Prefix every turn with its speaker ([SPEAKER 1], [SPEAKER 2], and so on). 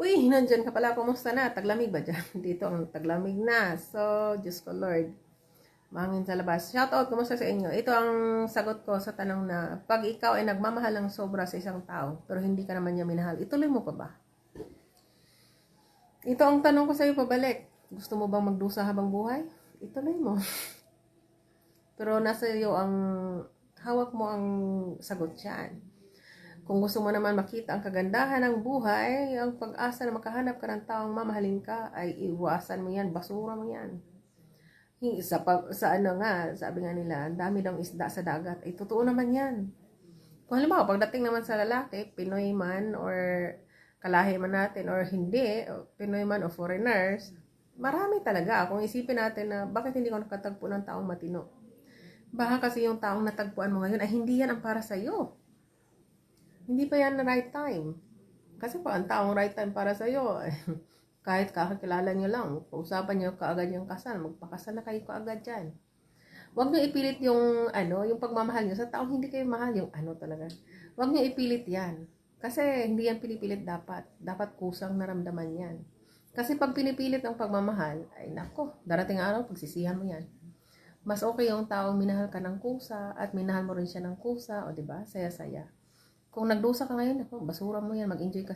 [SPEAKER 1] Uy, nandyan ka pala. Kumusta na? Taglamig ba dyan? Dito ang taglamig na. So, Diyos ko Lord. Mahangin sa labas. Shoutout, kumusta sa inyo? Ito ang sagot ko sa tanong na, pag ikaw ay nagmamahal ng sobra sa isang tao, pero hindi ka naman niya minahal, ituloy mo pa ba? Ito ang tanong ko sa iyo pabalik. Gusto mo bang magdusa habang buhay? Ituloy mo. Pero nasa iyo ang, hawak mo ang sagot dyan. Kung gusto mo naman makita ang kagandahan ng buhay, ang pag-asa na makahanap ka ng taong mamahalin ka, ay iwasan mo yan, basura mo yan. Sa ano nga, sabi nga nila, ang dami daw isda sa dagat. Ay, totoo naman yan. Kung halimbawa, pagdating naman sa lalaki, Pinoy man or kalahi man natin or hindi, Pinoy man o foreigners, marami talaga. Kung isipin natin na bakit hindi ko nakatagpo ng taong matino. Baka kasi yung taong natagpuan mo ngayon ay hindi yan ang para sa'yo. Hindi pa yan na right time. Kasi pa ang taong right time para sa'yo, kahit kakakilala nyo lang, pausapan nyo kaagad yung kasal, magpakasal na kayo kaagad dyan. Huwag nyo ipilit yung, yung pagmamahal nyo sa taong hindi kayo mahal, yung talaga. Huwag nyo ipilit yan. Kasi hindi yan pinipilit dapat. Dapat kusang naramdaman yan. Kasi pag pinipilit ang pagmamahal, ay nako, darating araw, pagsisihan mo yan. Mas okay yung taong minahal ka ng kusa at minahal mo rin siya ng kusa, o diba? Saya-saya. Kung nagdusa ka ngayon, basura mo yan, mag-enjoy ka.